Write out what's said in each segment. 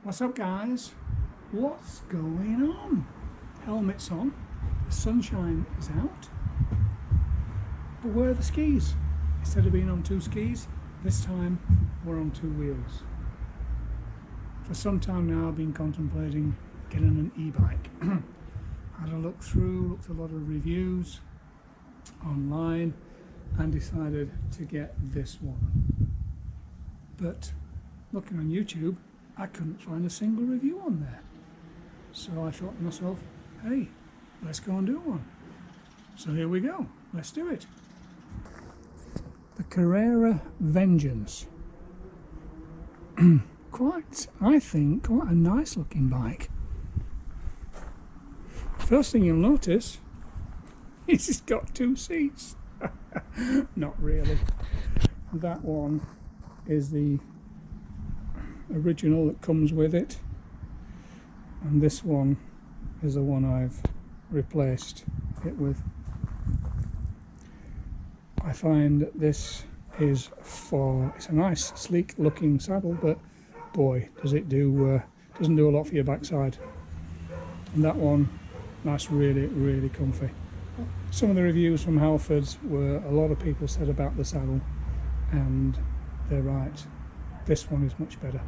What's up, guys? What's going on? Helmet's on, the sunshine is out, but where are the skis? Instead of being on two skis, this time we're on two wheels. For some time now I've been contemplating getting an e-bike. Had a look through, looked at a lot of reviews online and decided to get this one. But looking on YouTube, I couldn't find a single review on there. So I thought to myself, hey, let's go and do one. So here we go, let's do it. The Carrera Vengence. I think, quite a nice looking bike. First thing you'll notice is it's got two seats. Not really. That one is the original that comes with it, and this one is the one I've replaced it with. I find this is it's a nice sleek looking saddle, but boy does it doesn't do a lot for your backside. And that one, nice, really comfy. Some of the reviews from Halfords were, a lot of people said about the saddle, and they're right, this one is much better.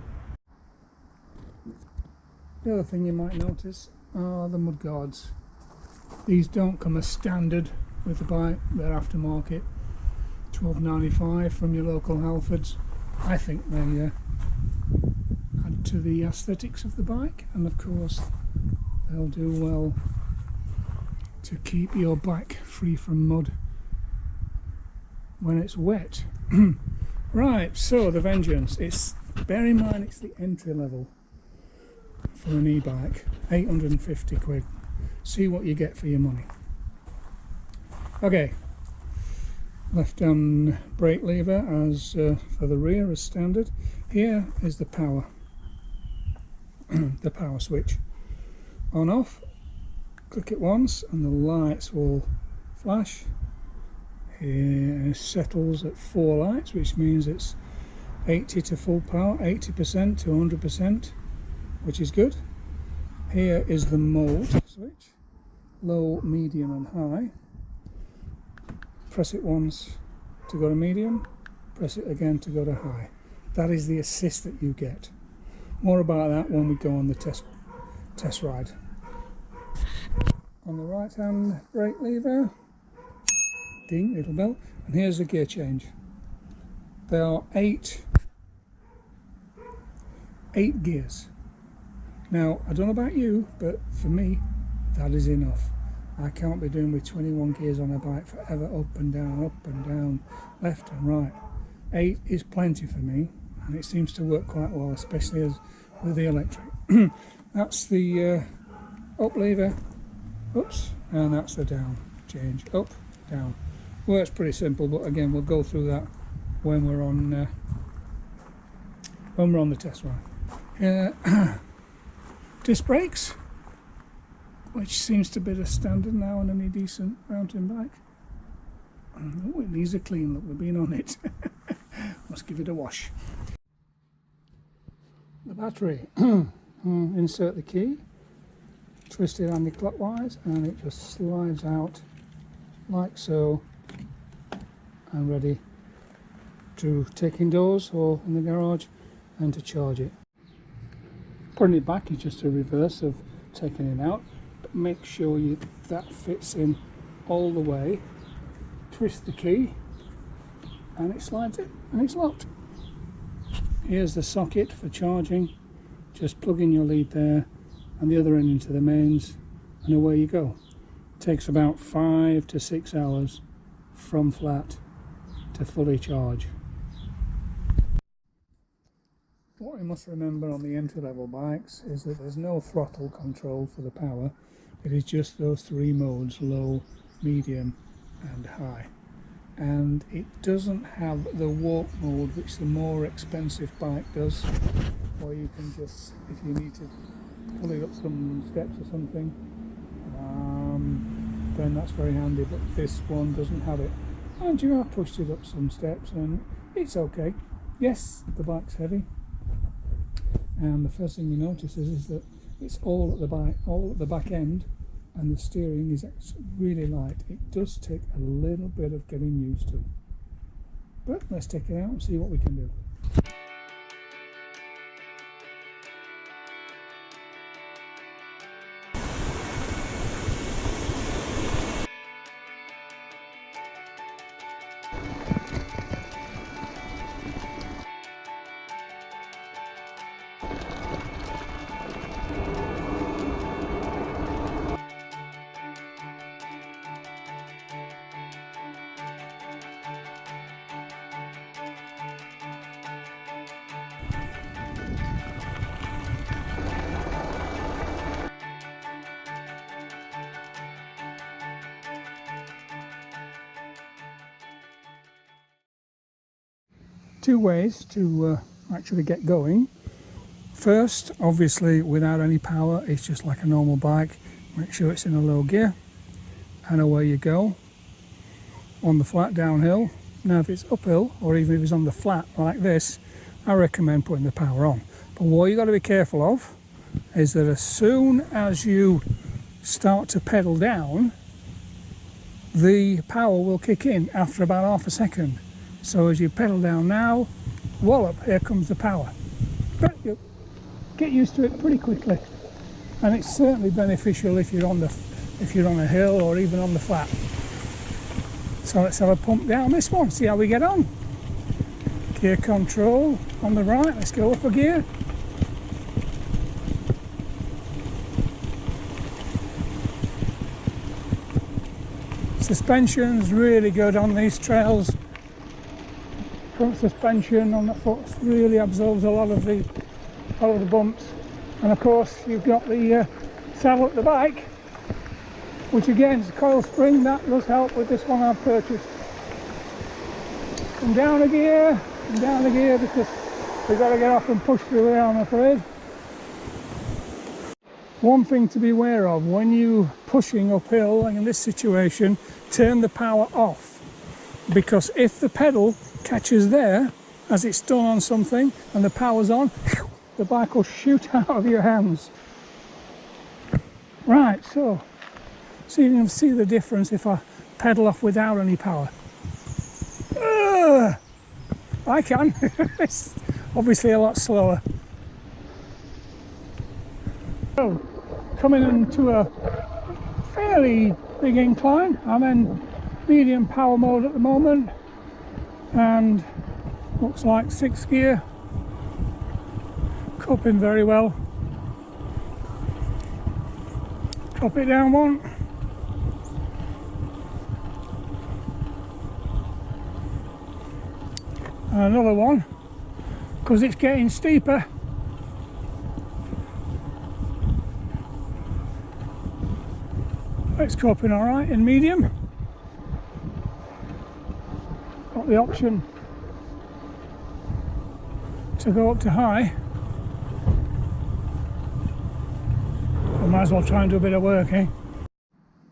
The other thing you might notice are the mudguards. These don't come as standard with the bike, they're aftermarket, $12.95 from your local Halfords. I think they add to the aesthetics of the bike, and of course they'll do well to keep your bike free from mud when it's wet. Right, so the Vengeance, bear in mind it's the entry level for an e-bike, 850 quid. See what you get for your money. Okay, left hand brake lever as for the rear as standard. Here is the power, the power switch. On off, click it once and the lights will flash. Here settles at 4 lights, which means it's 80 to full power, 80% to 100%, which is good. Here is the mode switch, low, medium and high. Press it once to go to medium, press it again to go to high. That is the assist that you get. More about that when we go on the test ride. On the right hand brake lever, ding, little bell, and here's the gear change. There are eight gears. Now, I don't know about you, but for me, that is enough. I can't be doing with 21 gears on a bike forever, up and down, left and right. 8 is plenty for me, and it seems to work quite well, especially with the electric. That's the up lever, oops, and that's the down change, up, down. Works pretty simple, but again, we'll go through that when we're on the test ride. Disc brakes, which seems to be the standard now on any decent mountain bike. Oh, it needs a clean look, we've been on it. Must give it a wash. The battery, insert the key, twist it anti-clockwise, and it just slides out like so, and ready to take indoors or in the garage and to charge it. Putting it back is just a reverse of taking it out, but make sure that fits in all the way. Twist the key and it slides it and it's locked. Here's the socket for charging. Just plug in your lead there and the other end into the mains, and away you go. It takes about 5 to 6 hours from flat to fully charge. What you must remember on the entry-level bikes is that there's no throttle control for the power. It is just those 3 modes, low, medium and high. And it doesn't have the walk mode, which the more expensive bike does, where you can just, if you need to pull it up some steps or something, then that's very handy, but this one doesn't have it. And you have pushed it up some steps and it's okay. Yes, the bike's heavy, and the first thing you notice is that it's all at the back end, and the steering is really light. It does take a little bit of getting used to, but let's take it out and see what we can do. Two ways to actually get going. First, obviously without any power, it's just like a normal bike. Make sure it's in a low gear and away you go on the flat downhill. Now if it's uphill, or even if it's on the flat like this, I recommend putting the power on. But what you got to be careful of is that as soon as you start to pedal down, the power will kick in after about half a second. So as you pedal down now, wallop, here comes the power. But you get used to it pretty quickly, and it's certainly beneficial if you're on a hill or even on the flat. So let's have a pump down this one, see how we get on. Gear control on the right, let's go up a gear. Suspension's really good on these trails. Front suspension on the foot really absorbs a lot of the bumps, and of course you've got the saddle at the bike, which again is a coil spring. That does help with this one I've purchased. Come down a gear because we've got to get off and push through here, I'm afraid. One thing to be aware of when you pushing uphill, like in this situation, turn the power off, because if the pedal catches there as it's done on something and the power's on, the bike will shoot out of your hands. Right, so you can see the difference if I pedal off without any power. I can. It's obviously a lot slower. So, coming into a fairly big incline. I'm in medium power mode at the moment, and looks like 6th gear, coping very well. Drop it down one, and another one, because it's getting steeper. It's coping all right in medium. Got the option to go up to high. I might as well try and do a bit of work, eh?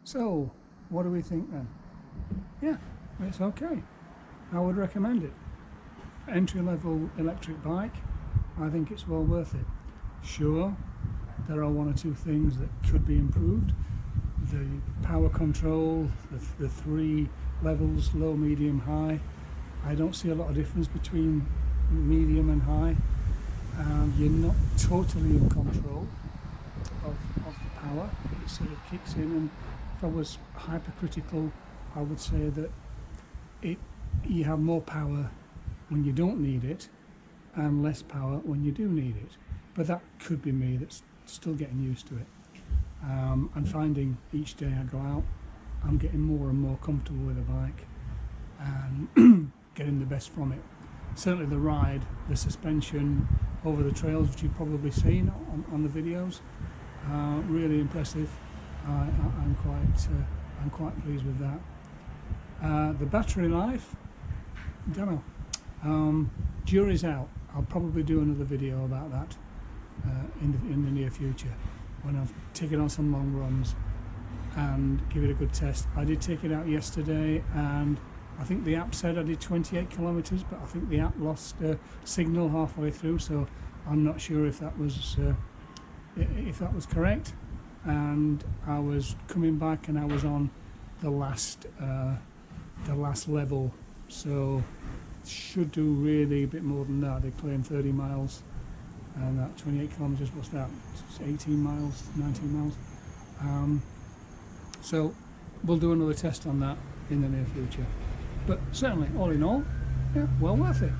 So, what do we think then? Yeah, it's okay. I would recommend it. Entry-level electric bike, I think it's well worth it. Sure, there are one or two things that could be improved. The power control, the 3 levels, low, medium, high. I don't see a lot of difference between medium and high. You're not totally in control of the power. It sort of kicks in, and if I was hypercritical, I would say that you have more power when you don't need it and less power when you do need it. But that could be me that's still getting used to it. I'm finding each day I go out, I'm getting more and more comfortable with the bike and getting the best from it. Certainly the ride, the suspension over the trails, which you've probably seen on the videos, really impressive. I'm quite pleased with that. The battery life, don't know. Jury's out. I'll probably do another video about that in the near future, when I've taken on some long runs and give it a good test. I did take it out yesterday, and I think the app said I did 28 kilometres, but I think the app lost signal halfway through, so I'm not sure if that was correct. And I was coming back, and I was on the last level, so should do really a bit more than that. They claim 30 miles, and that 28 kilometres, what's that? 18 miles, 19 miles. So we'll do another test on that in the near future. But certainly, all in all, yeah, well worth it.